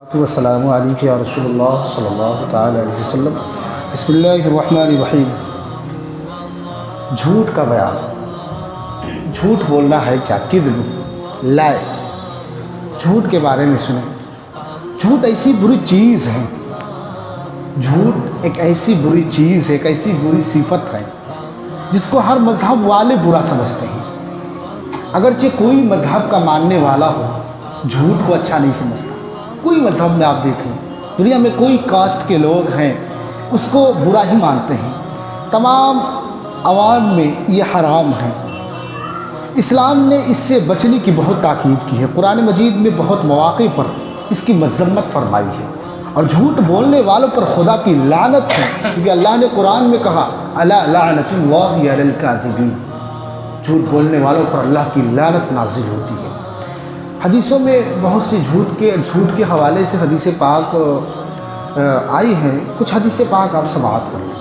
والسلام علیکم یا رسول اللہ صلی اللہ تعالی علیہ وسلم۔ بسم اللہ الرحمن الرحیم۔ جھوٹ کا بیان، جھوٹ بولنا ہے کیا؟ کذب، لائے، جھوٹ کے بارے میں سنیں۔ جھوٹ ایسی بری چیز ہے، جھوٹ ایک ایسی بری چیز ہے، ایک ایسی بری صفت ہے جس کو ہر مذہب والے برا سمجھتے ہیں۔ اگرچہ کوئی مذہب کا ماننے والا ہو جھوٹ کو اچھا نہیں سمجھتا، کوئی مذہب میں آپ دیکھ لیں، دنیا میں کوئی کاسٹ کے لوگ ہیں اس کو برا ہی مانتے ہیں، تمام عوام میں یہ حرام ہے۔ اسلام نے اس سے بچنے کی بہت تاکید کی ہے، قرآن مجید میں بہت مواقع پر اس کی مذمت فرمائی ہے، اور جھوٹ بولنے والوں پر خدا کی لعنت ہے، کیونکہ اللہ نے قرآن میں کہا الا لعنت اللہ علی الکاذبین، جھوٹ بولنے والوں پر اللہ کی لعنت نازل ہوتی ہے۔ حدیثوں میں بہت سی جھوٹ کے حوالے سے حدیث پاک آئی ہیں، کچھ حدیث پاک آپ سماعت کر لیں۔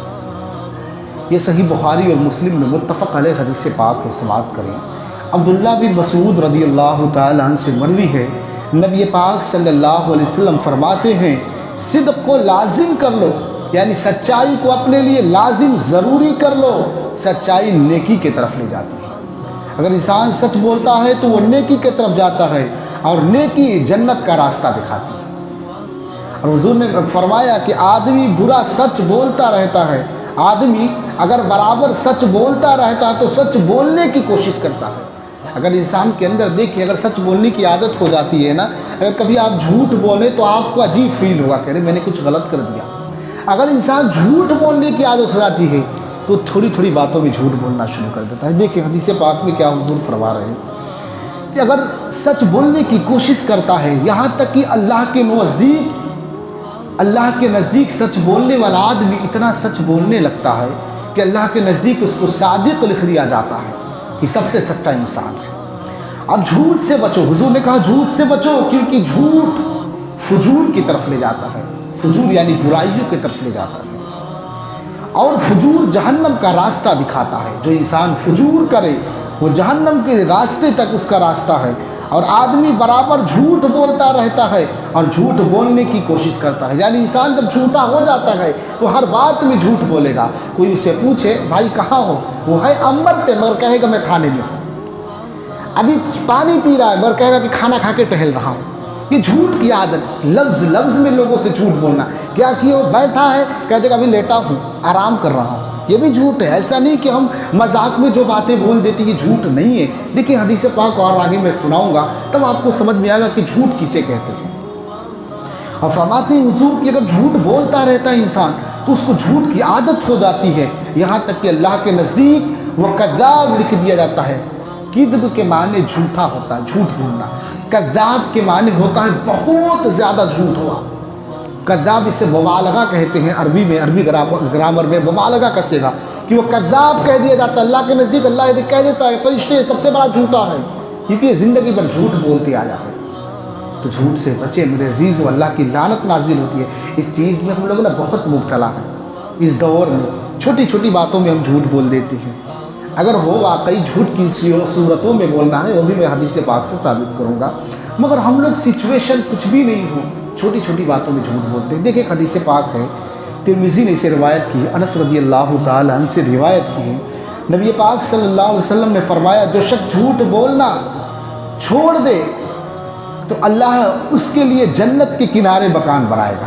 یہ صحیح بخاری اور مسلم میں متفق علیہ حدیث پاک ہے، سماعت کریں۔ عبداللہ بن مسعود رضی اللہ تعالیٰ عنہ سے مروی ہے، نبی پاک صلی اللہ علیہ وسلم فرماتے ہیں صدق کو لازم کر لو، یعنی سچائی کو اپنے لیے لازم ضروری کر لو، سچائی نیکی کی طرف لے جاتی ہے۔ اگر انسان سچ بولتا ہے تو وہ نیکی کی طرف جاتا ہے، اور نیکی جنت کا راستہ دکھاتی ہے۔ اور حضور نے فرمایا کہ آدمی برا سچ بولتا رہتا ہے، آدمی اگر برابر سچ بولتا رہتا ہے تو سچ بولنے کی کوشش کرتا ہے۔ اگر انسان کے اندر دیکھیں، اگر سچ بولنے کی عادت ہو جاتی ہے نا، اگر کبھی آپ جھوٹ بولیں تو آپ کو عجیب فیل ہوگا کہ میں نے کچھ غلط کر دیا۔ اگر انسان جھوٹ بولنے کی عادت ہو جاتی ہے تو تھوڑی تھوڑی باتوں میں جھوٹ بولنا شروع کر دیتا ہے۔ دیکھیں حدیث پاک میں کیا حضور فرما رہے ہیں کہ اگر سچ بولنے کی کوشش کرتا ہے، یہاں تک کہ اللہ کے نزدیک سچ بولنے والا آدمی اتنا سچ بولنے لگتا ہے کہ اللہ کے نزدیک اس کو صادق لکھ دیا جاتا ہے کہ سب سے سچا انسان ہے۔ اور جھوٹ سے بچو، حضور نے کہا جھوٹ سے بچو، کیونکہ جھوٹ فجور کی طرف لے جاتا ہے، فجور یعنی برائیوں کی طرف لے جاتا ہے، اور فجور جہنم کا راستہ دکھاتا ہے۔ جو انسان فجور کرے وہ جہنم کے راستے تک اس کا راستہ ہے، اور آدمی برابر جھوٹ بولتا رہتا ہے اور جھوٹ بولنے کی کوشش کرتا ہے، یعنی انسان جب جھوٹا ہو جاتا ہے تو ہر بات میں جھوٹ بولے گا۔ کوئی اسے پوچھے بھائی کہاں ہو، وہ ہے امر پہ، مگر کہے گا میں کھانے میں ہوں۔ ابھی پانی پی رہا ہے مگر کہے گا کہ کھانا کھا کے ٹہل رہا ہوں۔ یہ جھوٹ کی عادت، لفظ میں لوگوں سے جھوٹ بولنا۔ کیا کیا بیٹھا ہے، کہتے کہ ابھی لیٹا ہوں، آرام کر رہا ہوں، یہ بھی جھوٹ ہے۔ ایسا نہیں کہ ہم مذاق میں جو باتیں بول دیتے یہ جھوٹ نہیں ہے۔ دیکھیں حدیث پاک اور آگے میں سناؤں گا تب آپ کو سمجھ میں آئے گا کہ جھوٹ کسے کہتے ہیں۔ اور فرماتے ہیں حضور کہ اگر جھوٹ بولتا رہتا ہے انسان تو اس کو جھوٹ کی عادت ہو جاتی ہے، یہاں تک کہ اللہ کے نزدیک وہ کذاب لکھ دیا جاتا ہے۔ کذب کے معنی جھوٹا ہوتا ہے، جھوٹ بولنا۔ کذاب کے معنی ہوتا ہے بہت زیادہ جھوٹ ہوا۔ کذاب اسے مبالغہ کہتے ہیں، عربی میں، عربی گرامر میں مبالغہ کا صیغہ، کہ وہ کذاب کہہ دیا جاتا ہے۔ اللہ کے نزدیک اللہ یہ کہہ دیتا ہے فرشتے سب سے بڑا جھوٹا ہے، کیونکہ یہ زندگی بھر جھوٹ بولتے آیا ہے۔ تو جھوٹ سے بچے میرے عزیزو، اللہ کی لعنت نازل ہوتی ہے۔ اس چیز میں ہم لوگ نا بہت مبتلا ہیں اس دور میں، چھوٹی چھوٹی باتوں میں ہم جھوٹ بول دیتے ہیں۔ اگر وہ واقعی جھوٹ کی صورتوں میں بولنا ہے وہ بھی میں حدیث پاک سے ثابت کروں گا، مگر ہم لوگ سچویشن کچھ بھی نہیں ہو، چھوٹی چھوٹی باتوں میں جھوٹ بولتے ہیں۔ دیکھیں حدیث پاک ہے، ترمذی نے اسے روایت کی ہے، انس رضی اللہ تعالیٰ عنہ سے روایت کی ہے، نبی پاک صلی اللہ علیہ وسلم نے فرمایا جو شخص جھوٹ بولنا چھوڑ دے تو اللہ اس کے لیے جنت کے کنارے مکان بنائے گا۔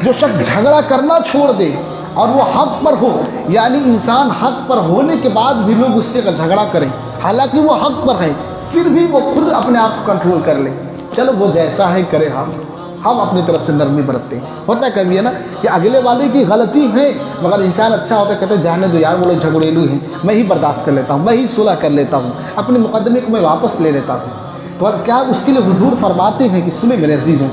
جو شخص جھگڑا کرنا چھوڑ دے اور وہ حق پر ہو، یعنی انسان حق پر ہونے کے بعد بھی لوگ اس سے جھگڑا کریں، حالانکہ وہ حق پر ہے، پھر بھی وہ خود اپنے آپ کو کنٹرول کر لے، چلو وہ جیسا ہے کرے، ہم اپنی طرف سے نرمی برتتے ہیں۔ ہوتا ہے کبھی ہے نا کہ اگلے والے کی غلطی ہے مگر انسان اچھا ہوتا ہے، کہتے ہیں جانے دو یار وہ لوگ جھگڑیلو ہیں، میں ہی برداشت کر لیتا ہوں، میں ہی صلح کر لیتا ہوں، اپنے مقدمے کو میں واپس لے لیتا ہوں۔ تو کیا اس کے لیے حضور فرماتے ہیں کہ سنیں میرے عزیزوں،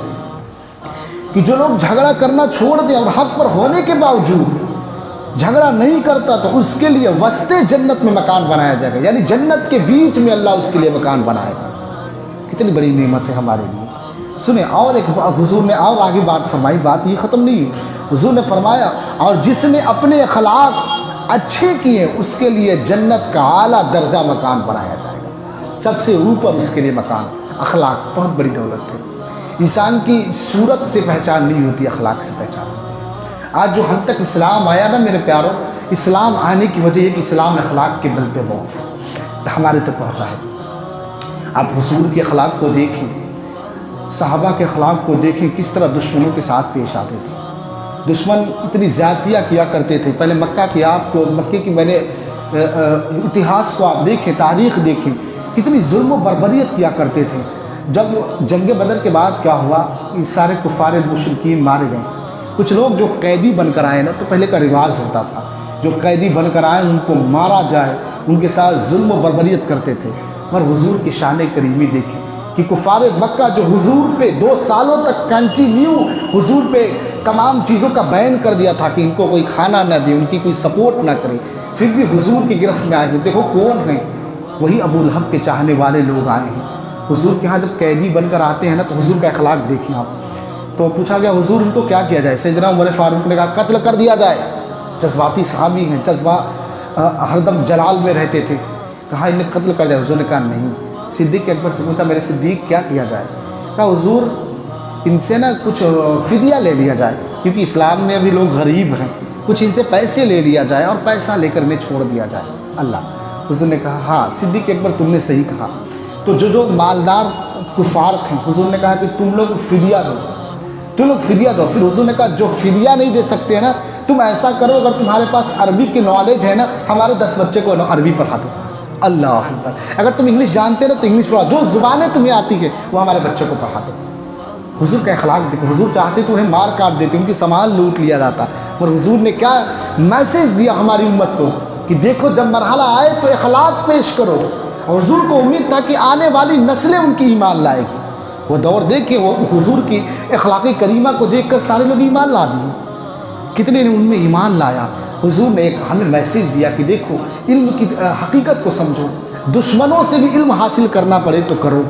کہ جو لوگ جھگڑا کرنا چھوڑ دیں اور حق پر ہونے کے باوجود جھگڑا نہیں کرتا تو اس کے لیے وسط جنت میں مکان بنایا جائے گا، یعنی جنت کے بیچ میں اللہ اس کے لیے مکان بنائے گا۔ کتنی بڑی نعمت ہے ہمارے لیے۔ سنیں اور ایک حضور نے اور آگے بات فرمائی، بات یہ ختم نہیں ہوئی، حضور نے فرمایا اور جس نے اپنے اخلاق اچھے کیے اس کے لیے جنت کا اعلیٰ درجہ مکان بنایا جائے گا، سب سے اوپر اس کے لیے مکان۔ اخلاق بہت بڑی دولت ہے۔ انسان کی صورت سے پہچان نہیں ہوتی، اخلاق سے پہچان ہوتی ہے۔ آج جو ہم تک اسلام آیا نا میرے پیاروں، اسلام آنے کی وجہ یہ کہ اسلام اخلاق کے بل پہ موقف ہمارے تک پہنچا ہے۔ آپ حضور کے اخلاق کو دیکھیں، صحابہ کے اخلاق کو دیکھیں، کس طرح دشمنوں کے ساتھ پیش آتے تھے۔ دشمن اتنی زیادتیاں کیا کرتے تھے، پہلے مکہ کی آپ کو مکے کی میں نے اتہاس کو آپ دیکھیں، تاریخ دیکھیں، کتنی ظلم و بربریت کیا کرتے تھے۔ جب جنگ بدر کے بعد کیا ہوا، یہ سارے کفار مشرکین مارے گئے۔ کچھ لوگ جو قیدی بن کر آئے نا، تو پہلے کا رواج ہوتا تھا جو قیدی بن کر آئے ان کو مارا جائے، ان کے ساتھ ظلم و بربریت کرتے تھے۔ اور حضور کی شان کریمی دیکھیں کہ کفار مکہ جو حضور پہ 2 سالوں تک کنٹینیو حضور پہ تمام چیزوں کا بین کر دیا تھا کہ ان کو کوئی کھانا نہ دے، ان کی کوئی سپورٹ نہ کرے، پھر بھی حضور کی گرفت میں آئے ہیں۔ دیکھو کون ہیں، وہی ابو لہب کے چاہنے والے لوگ آئے ہیں۔ حضور کے ہاں جب قیدی بن کر آتے ہیں نا، تو حضور کا اخلاق دیکھیں آپ۔ تو پوچھا گیا حضور ان کو کیا کیا جائے؟ سیدنا عمر فاروق نے کہا قتل کر دیا جائے۔ جذباتی صحابی ہیں، جذبہ ہر دم جلال میں رہتے تھے، کہا انہیں قتل کر دیا۔ حضور نے کہا نہیں۔ صدیق اکبر سے پوچھا میرے صدیق کیا کیا جائے؟ کہا حضور ان سے نا کچھ فدیہ لے لیا جائے، کیونکہ اسلام میں ابھی لوگ غریب ہیں، کچھ ان سے پیسے لے لیا جائے اور پیسہ لے کر انہیں چھوڑ دیا جائے۔ اللہ حضور نے کہا ہاں صدیق اکبر تم نے صحیح کہا۔ تو جو مالدار کفار تھے، حضور نے کہا کہ تم لوگ فدیہ دو، تم لوگ فدیہ دو۔ پھر حضور نے کہا جو فدیہ نہیں دے سکتے ہیں نا، تم ایسا کرو اگر تمہارے پاس عربی کی نالج ہے نا، ہمارے 10 بچے کو عربی پڑھا دو۔ اللہ اکبر۔ اگر تم انگلش جانتے ہو نا تو انگلش پڑھا، جو زبانیں تمہیں آتی ہے وہ ہمارے بچوں کو پڑھا دو۔ حضور کا اخلاق دیکھو، حضور چاہتے تو انہیں مار کاٹ دیتے، ان کی سامان لوٹ لیا جاتا، اور حضور نے کیا میسج دیا ہماری امت کو کہ دیکھو جب مرحلہ آئے تو اخلاق پیش کرو۔ حضور کو امید تھا کہ آنے والی نسلیں ان کی ایمان لائے گی۔ وہ دور دیکھیں، وہ حضور کی اخلاقی کریمہ کو دیکھ کر سارے لوگ ایمان لا دیے، کتنے نے ان میں ایمان لایا۔ حضور نے ایک ہمیں میسیج دیا کہ دیکھو علم کی حقیقت کو سمجھو، دشمنوں سے بھی علم حاصل کرنا پڑے تو کرو۔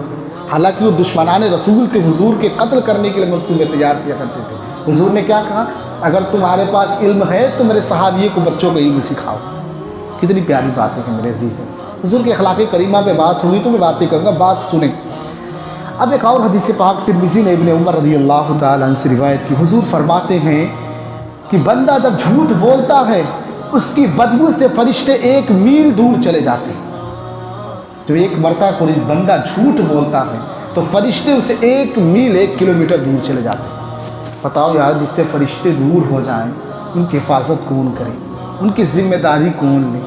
حالانکہ وہ دشمنان رسول تھے، حضور کے قتل کرنے کے لیے منصوبے تیار کیا کرتے تھے۔ حضور نے کیا کہا، اگر تمہارے پاس علم ہے تو میرے صحابیوں کو بچوں کو علم سکھاؤ۔ کتنی پیاری باتیں ہیں میرے عزیز۔ حضور کے اخلاق کریمہ پہ بات ہوئی تو میں باتیں کروں گا، بات سنیں۔ اب ایک اور حدیث پاک ترمذی نے ابن عمر رضی اللہ تعالیٰ عنہ سے روایت کی، حضور فرماتے ہیں کہ بندہ جب جھوٹ بولتا ہے اس کی بدبو سے فرشتے 1 میل دور چلے جاتے ہیں۔ جب ایک مرتبہ کوئی بندہ جھوٹ بولتا ہے تو فرشتے اسے 1 میل 1 کلومیٹر دور چلے جاتے ہیں۔ بتاؤ یار، جس سے فرشتے دور ہو جائیں ان کی حفاظت کون کرے، ان کی ذمہ داری کون لے؟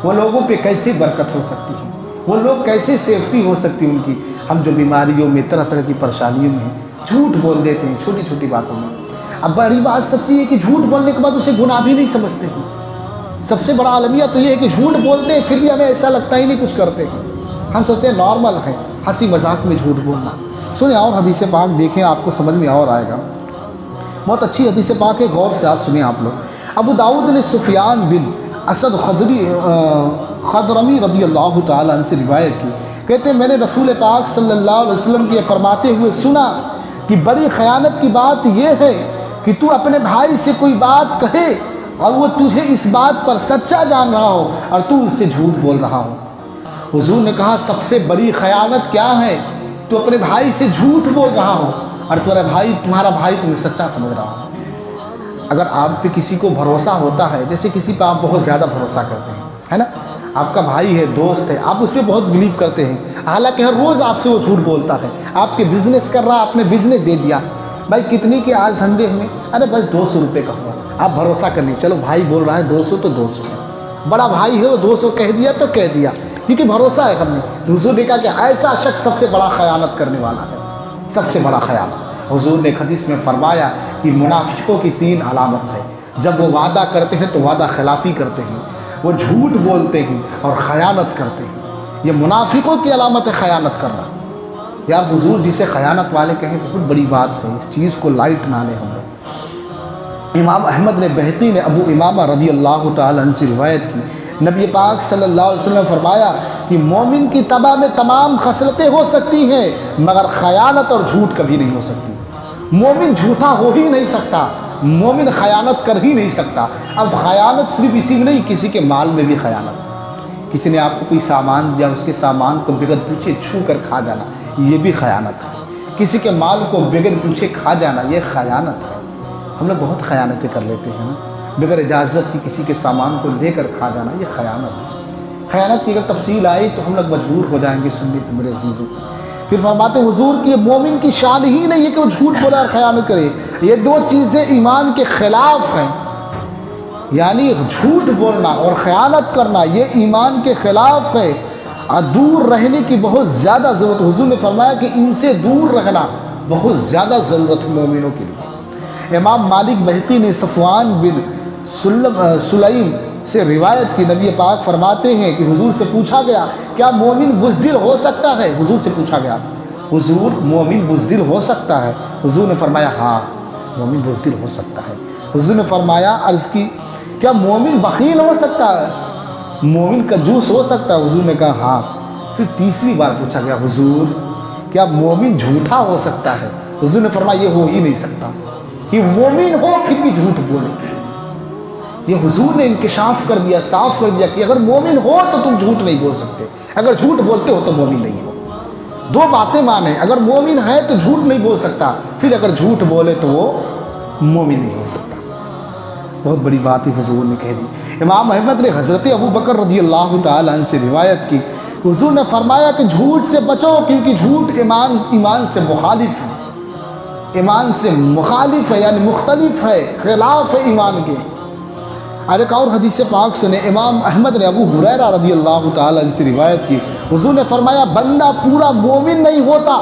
وہ لوگوں پہ کیسے برکت ہو سکتی ہے، وہ لوگ کیسے سیفٹی ہو سکتی ان کی؟ ہم جو بیماریوں میں طرح طرح کی پریشانیوں میں ہیں، جھوٹ بول دیتے ہیں چھوٹی چھوٹی باتوں میں۔ اب بڑی بات سچی ہے کہ جھوٹ بولنے کے بعد اسے گناہ بھی نہیں سمجھتے ہیں۔ سب سے بڑا المیہ تو یہ ہے کہ جھوٹ بولتے ہیں پھر بھی ہمیں ایسا لگتا ہی نہیں کچھ کرتے ہیں، ہم سوچتے ہیں نارمل ہے، ہنسی مذاق میں جھوٹ بولنا۔ سنیں اور حدیث پاک دیکھیں، آپ کو سمجھ میں اور آئے گا۔ بہت اچھی حدیث پاک ہے، غور سے آج سنیں آپ لوگ۔ ابو داؤد نے سفیان بن اسد خضرمی رضی اللہ تعالیٰ عنہ سے روایت کی، کہتے ہیں میں نے رسول پاک صلی اللہ علیہ وسلم کے فرماتے ہوئے سنا کہ بڑی خیانت کی بات یہ ہے کہ تو اپنے بھائی سے کوئی بات کہے اور وہ تجھے اس بات پر سچا جان رہا ہو اور تو اس سے جھوٹ بول رہا ہو۔ حضور نے کہا سب سے بڑی خیانت کیا ہے؟ تو اپنے بھائی سے جھوٹ بول رہا ہو اور تمہارا بھائی تمہیں سچا سمجھ رہا ہو۔ اگر آپ پہ کسی کو بھروسہ ہوتا ہے، جیسے کسی پہ آپ بہت زیادہ بھروسہ کرتے ہیں، ہے نا، آپ کا بھائی ہے، دوست ہے، آپ اس پہ بہت بلیو کرتے ہیں، حالانکہ ہر روز آپ سے وہ جھوٹ بولتا ہے، آپ کے بزنس کر رہا، آپ نے بزنس دے دیا، بھائی کتنی کے آج دھندے ہوئے، ارے بس 200 روپے کا ہوا، آپ بھروسہ کرنے چلو بھائی بول رہا ہے 200 تو 200 ہے، بڑا بھائی ہے وہ 200 کہہ دیا تو کہہ دیا، کیونکہ بھروسہ ہے ہم نے۔ حضور نے کہا کہ ایسا شخص سب سے بڑا خیانت کرنے والا ہے، سب سے بڑا خیانت۔ حضور نے حدیث میں فرمایا کہ منافقوں کی 3 علامت ہے، جب وہ وعدہ کرتے ہیں تو وعدہ خلافی کرتے ہیں، وہ جھوٹ بولتے ہیں اور خیانت کرتے ہیں۔ یہ منافقوں کی علامت ہے خیانت کرنا۔ یار حضور جسے خیانت والے کہیں بہت بڑی بات ہے، اس چیز کو لائٹ نہ لیں ہم لوگ۔ امام احمد نے بہقی نے ابو امامہ رضی اللہ تعالیٰ عنہ سے روایت کی، نبی پاک صلی اللہ علیہ وسلم فرمایا کہ مومن کی طبع میں تمام خصلتیں ہو سکتی ہیں مگر خیانت اور جھوٹ کبھی نہیں ہو سکتی۔ مومن جھوٹا ہو ہی نہیں سکتا، مومن خیانت کر ہی نہیں سکتا۔ اب خیانت صرف اسی میں نہیں، کسی کے مال میں بھی خیانت، کسی نے آپ کو کوئی سامان دیا، اس کے سامان کو بغیر پوچھے چھو کر کھا جانا، یہ بھی خیانت ہے۔ کسی کے مال کو بغیر پوچھے کھا جانا یہ خیانت ہے۔ ہم لوگ بہت خیانتیں کر لیتے ہیں نا، بغیر اجازت کی کسی کے سامان کو لے کر کھا جانا یہ خیانت ہے۔ خیانت کی اگر تفصیل آئی تو ہم لوگ مجبور ہو جائیں گے سننے پہ میرے عزیزوں۔ پھر فرماتے ہیں حضور کی مومن کی شان ہی نہیں ہے کہ وہ جھوٹ بولے اور خیانت کرے، یہ دو چیزیں ایمان کے خلاف ہیں، یعنی جھوٹ بولنا اور خیانت کرنا یہ ایمان کے خلاف ہے، اور دور رہنے کی بہت زیادہ ضرورت۔ حضور نے فرمایا کہ ان سے دور رہنا بہت زیادہ ضرورت ہے مومنوں کے لیے۔ امام مالک بحقی نے صفوان بن سلیم سے روایت کی، نبی پاک فرماتے ہیں کہ حضور سے پوچھا گیا کیا مومن بزدل ہو سکتا ہے؟ حضور سے پوچھا گیا حضور مومن بزدل ہو سکتا ہے؟ حضور نے فرمایا ہاں مومن بزدل ہو سکتا ہے۔ حضور نے فرمایا عرض کی کیا مومن بخیل ہو سکتا ہے؟ مومن کنجوس ہو سکتا ہے؟ حضور نے کہا ہاں۔ پھر تیسری بار پوچھا گیا حضور کیا مومن جھوٹا ہو سکتا ہے؟ حضور نے فرمایا یہ ہو ہی نہیں سکتا، یہ مومن ہو پھر بھی جھوٹ بولے۔ یہ حضور نے انکشاف کر دیا، صاف کر دیا کہ اگر مومن ہو تو تم جھوٹ نہیں بول سکتے، اگر جھوٹ بولتے ہو تو مومن نہیں ہو۔ دو باتیں مانیں، اگر مومن ہے تو جھوٹ نہیں بول سکتا، پھر اگر جھوٹ بولے تو وہ مومن نہیں ہو سکتا۔ بہت بڑی بات ہی حضور نے کہہ دی۔ امام احمد نے حضرت ابو بکر رضی اللہ تعالیٰ عنہ سے روایت کی، حضور نے فرمایا کہ جھوٹ سے بچو کیونکہ جھوٹ ایمان سے مخالف ہے، ایمان سے مخالف ہے یعنی مختلف ہے، خلاف ہے ایمان کے۔ اور ایک اور حدیث پاک سنے، امام احمد نے ابو ہریرہ رضی اللہ تعالیٰ عنہ سے روایت کی، حضور نے فرمایا بندہ پورا مومن نہیں ہوتا۔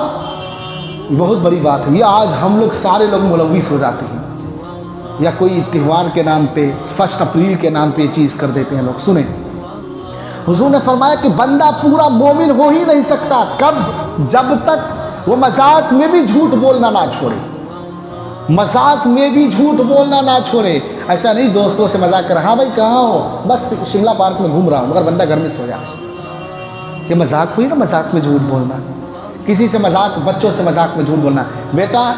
یہ بہت بڑی بات ہے، یہ آج ہم لوگ سارے لوگ ملوث ہو جاتے ہیں، یا کوئی تہوار کے نام پہ 1 اپریل کے نام پہ یہ چیز کر دیتے ہیں لوگ۔ سنیں حضور نے فرمایا کہ بندہ پورا مومن ہو ہی نہیں سکتا، کب؟ جب تک وہ مذاق میں بھی جھوٹ بولنا نہ چھوڑے، مذاق میں بھی جھوٹ بولنا نہ چھوڑے۔ ایسا نہیں دوستوں سے مذاق کر ہاں بھائی کہاں ہو؟ بس شملہ پارک میں گھوم رہا ہوں، مگر بندہ گھر میں سو جائے، یہ مذاق ہوئی نا، مذاق میں جھوٹ بولنا۔ کسی سے مذاق، بچوں سے مذاق میں جھوٹ بولنا، بیٹا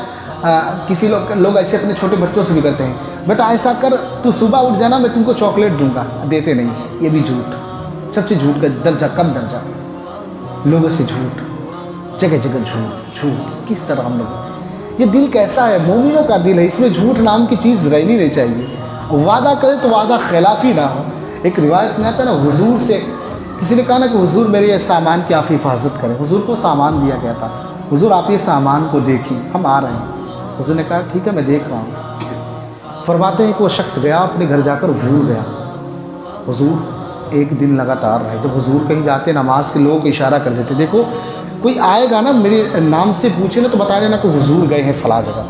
کسی لوگ ایسے اپنے چھوٹے بچوں سے بھی کرتے ہیں، بیٹا ایسا کر تو صبح اٹھ جانا میں تم کو چاکلیٹ دوں گا، دیتے نہیں ہیں، یہ بھی جھوٹ، سب سے جھوٹ کا درجہ کم درجہ، لوگوں سے جھوٹ، جگہ جگہ جھوٹ، کس طرح ہم لوگ، یہ دل کیسا ہے؟ مومنوں کا دل ہے، اس میں جھوٹ نام کی چیز رہنی نہیں چاہیے۔ وعدہ کرے تو وعدہ خلافی نہ ہو۔ ایک روایت میں آتا ہے نا، حضور سے کسی نے کہا نا کہ حضور میرے یہ سامان کی آپ حفاظت کریں، حضور کو سامان دیا گیا تھا، حضور آپ یہ سامان کو دیکھیں، ہم آ رہے ہیں۔ حضور نے کہا ٹھیک ہے میں دیکھ رہا ہوں۔ فرماتے ہیں کہ وہ شخص گیا، اپنے گھر جا کر بھول گیا۔ حضور ایک دن لگاتار رہے، جب حضور کہیں جاتے نماز کے لوگوں کو اشارہ کر دیتے، دیکھو کوئی آئے گا نا میرے نام سے پوچھے نا تو بتا دینا کہ حضور گئے ہیں فلاں جگہ۔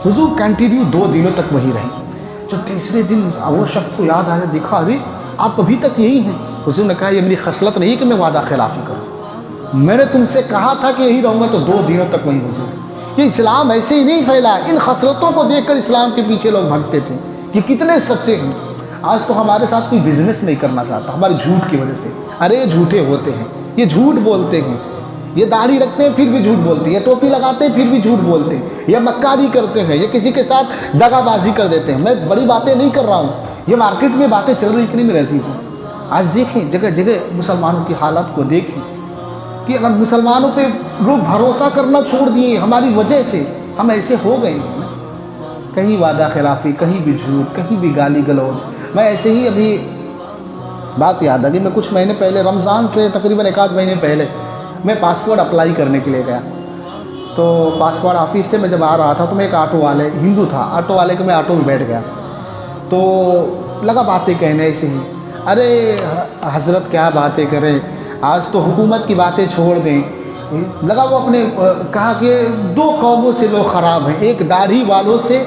حضور کنٹینیو 2 دنوں تک وہی رہے۔ جب تیسرے دن وہ شخص کو یاد آیا، دیکھا ارے آپ ابھی تک یہی ہیں۔ حضور نے کہا یہ میری خصلت نہیں کہ میں وعدہ خلافی کروں، میں نے تم سے کہا تھا کہ یہی رہوں گا تو 2 دنوں تک وہی حضور۔ یہ اسلام ایسے ہی نہیں پھیلا، ان خصلتوں کو دیکھ کر اسلام کے پیچھے لوگ بھگتے تھے کہ کتنے سچے ہیں۔ آج تو ہمارے ساتھ کوئی بزنس نہیں کرنا چاہتا ہمارے جھوٹ کی وجہ سے، ارے جھوٹے ہوتے ہیں، یہ جھوٹ بولتے ہیں، یہ داڑھی رکھتے ہیں پھر بھی جھوٹ بولتے ہیں، یہ ٹوپی لگاتے ہیں پھر بھی جھوٹ بولتے ہیں، یہ مکاری کرتے ہیں، یہ کسی کے ساتھ دغا بازی کر دیتے ہیں۔ میں بڑی باتیں نہیں کر رہا ہوں، یہ مارکیٹ میں باتیں چل رہی کہ نہیں میرے عزیز ہیں؟ آج دیکھیں جگہ جگہ مسلمانوں کی حالت کو دیکھیں کہ اگر مسلمانوں پہ لوگ بھروسہ کرنا چھوڑ دیے ہماری وجہ سے، ہم ایسے ہو گئے ہیں نا، کہیں وعدہ خلافی، کہیں بھی جھوٹ، کہیں بھی گالی گلوچ۔ میں ایسے ہی ابھی بات یاد آ گئی، میں کچھ مہینے پہلے رمضان سے تقریباً 1 مہینے پہلے میں پاسپورٹ اپلائی کرنے کے لیے گیا، تو پاسپورٹ آفس سے میں جب آ رہا تھا تو میں ایک آٹو والے، ہندو تھا، آٹو والے کے میں آٹو میں بیٹھ گیا، تو لگا باتیں کہنے ایسے ہی، ارے حضرت کیا باتیں کریں، آج تو حکومت کی باتیں چھوڑ دیں۔ لگا وہ اپنے کہا کہ 2 قوموں سے لوگ خراب ہیں، ایک داڑھی والوں سے،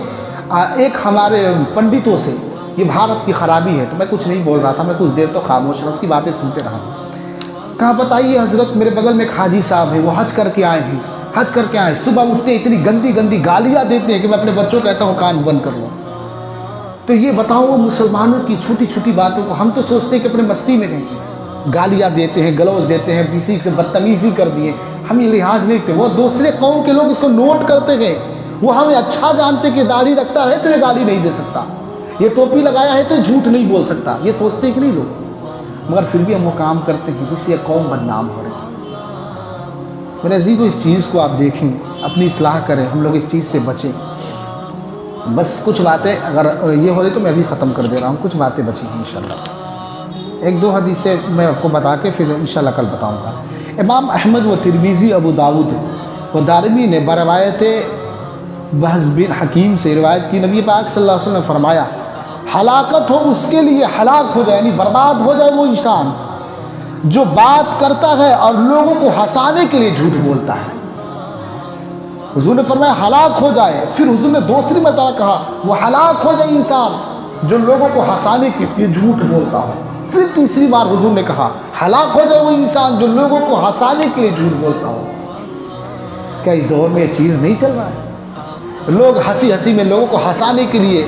ایک ہمارے پنڈتوں سے، یہ بھارت کی خرابی ہے۔ تو میں کچھ نہیں بول رہا تھا، میں کچھ دیر تو خاموش رہا، اس کی باتیں سنتے رہا۔ کہا بتائیے حضرت، میرے بغل میں ایک حاجی صاحب ہیں، وہ حج کر کے آئے ہیں، حج کر کے آئے، صبح اٹھتے اتنی گندی گندی گالیاں دیتے ہیں کہ میں اپنے بچوں کو کہتا ہوں کان بند کر لو۔ تو یہ بتاؤ وہ مسلمانوں کی چھوٹی چھوٹی باتوں کو ہم تو سوچتے ہیں کہ اپنے مستی میں رہیں، گالیاں دیتے ہیں، گلوز دیتے ہیں، کسی سے بدتمیزی کر دیے، ہم یہ لحاظ نہیں کرتے۔ وہ دوسرے قوم کے لوگ اس کو نوٹ کرتے گئے، وہ ہمیں اچھا جانتے کہ داڑھی رکھتا ہے تو یہ گالی نہیں دے سکتا، یہ ٹوپی لگایا ہے تو جھوٹ نہیں بول سکتا، یہ سوچتے ہیں کہ نہیں لوگ، مگر پھر بھی ہم وہ کام کرتے ہیں جس سے قوم بدنام ہو رہی ہے۔ میرے عزیزو اس چیز کو آپ دیکھیں اپنی اصلاح کریں، ہم لوگ اس چیز سے بچیں۔ بس کچھ باتیں اگر یہ ہو رہی تو میں ابھی ختم کر دے رہا ہوں، کچھ باتیں بچی ہیں انشاءاللہ، ایک دو حدیثیں میں آپ کو بتا کے پھر انشاءاللہ کل بتاؤں گا۔ امام احمد و ترمذی، ابو داؤد و دارمی نے بروایت بہز بن حکیم سے روایت کی، نبی پاک صلی اللہ علیہ وسلم نے فرمایا ہلاکت ہو اس کے لیے، ہلاک ہو جائے یعنی برباد ہو جائے وہ انسان جو بات کرتا ہے اور لوگوں کو ہنسانے کے لیے جھوٹ بولتا ہے۔ حضور نے فرمایا ہلاک ہو جائے، پھر حضور نے دوسری مرتبہ کہا وہ ہلاک ہو جائے انسان جو لوگوں کو ہنسانے کے لیے جھوٹ بولتا ہو، پھر تیسری بار حضور نے کہا ہلاک ہو جائے وہ انسان جو لوگوں کو ہنسانے کے لیے جھوٹ بولتا ہو۔ کیا اس دور میں یہ چیز نہیں چل رہا ہے؟ لوگ ہنسی ہنسی میں لوگوں کو ہنسانے کے لیے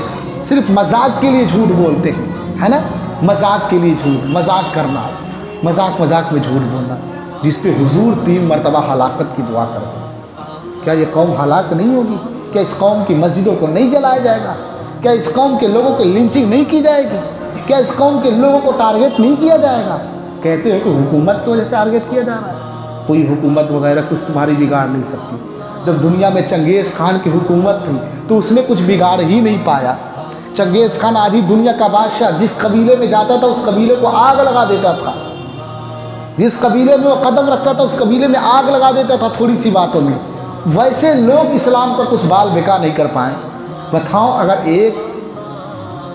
صرف مذاق کے لیے جھوٹ بولتے ہیں، ہے نا، مذاق کے لیے جھوٹ، مذاق کرنا، مذاق میں جھوٹ بولنا، جس پہ حضور 3 مرتبہ ہلاکت کی دعا کرتے ہیں۔ کیا یہ قوم ہلاک نہیں ہوگی؟ کیا اس قوم کی مسجدوں کو نہیں جلایا جائے گا؟ کیا اس قوم کے لوگوں کو لنچنگ نہیں کی جائے گی؟ کیا اس قوم کے لوگوں کو ٹارگٹ نہیں کیا جائے گا؟ کہتے ہو کہ حکومت کی وجہ سے ٹارگٹ کیا جا رہا ہے، کوئی حکومت وغیرہ کچھ تمہاری بگاڑ نہیں سکتی۔ جب دنیا میں چنگیز خان کی حکومت تھی تو اس نے کچھ بگاڑ ہی نہیں پایا۔ چنگیز خان آدھی دنیا کا بادشاہ، جس قبیلے میں جاتا تھا اس قبیلے کو آگ لگا دیتا تھا، جس قبیلے میں وہ قدم رکھتا تھا اس قبیلے میں آگ لگا دیتا تھا تھوڑی سی باتوں میں۔ ویسے لوگ اسلام کا کچھ بال بکا نہیں کر پائیں۔ بتاؤ اگر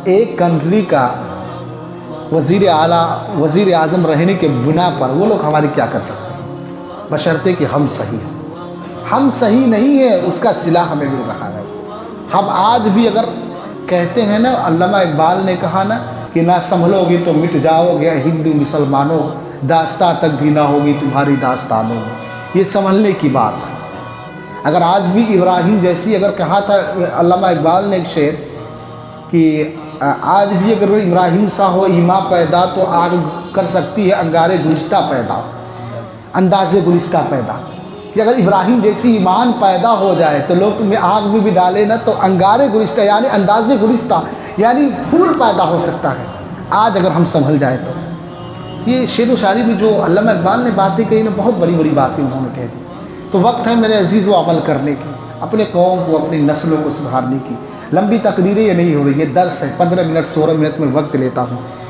ایک کنٹری کا وزیر اعلیٰ، وزیر اعظم رہنے کے بنا پر وہ لوگ ہماری کیا کر سکتے ہیں، بشرطے کہ ہم صحیح ہیں۔ ہم صحیح نہیں ہیں، اس کا صلہ ہمیں مل رہا ہے۔ ہم آج بھی اگر کہتے ہیں نا، علامہ اقبال نے کہا نا کہ نہ سنبھلو گی تو مٹ جاؤ گے ہندو مسلمانوں، داستاں تک بھی نہ ہوگی تمہاری داستانوں میں، یہ سنبھلنے کی بات ہے۔ اگر آج بھی ابراہیم جیسی، اگر کہا تھا علامہ اقبال نے ایک شعر کہ آج بھی اگر ابراہیم سا ہو ایماں پیدا تو آگ کر سکتی ہے انگارے گلشتہ پیدا، انداز گلشتہ پیدا، کہ اگر ابراہیم جیسی ایمان پیدا ہو جائے تو لوگ تمہیں آگ میں بھی ڈالے نا تو انگارے گلشتہ یعنی انداز گلشتہ یعنی پھول پیدا ہو سکتا ہے آج اگر ہم سنبھل جائے تو۔ یہ شعر و شاعری میں جو علامہ اقبال نے باتیں کہی نا، بہت بڑی بڑی باتیں انہوں نے کہہ دی۔ تو وقت ہے میرے عزیز و عمل کرنے کی، اپنے قوم کو، اپنی نسلوں کو سدھارنے کی۔ لمبی تقریریں یہ نہیں ہو رہی، یہ درس ہے، 15 منٹ 16 منٹ میں وقت لیتا ہوں۔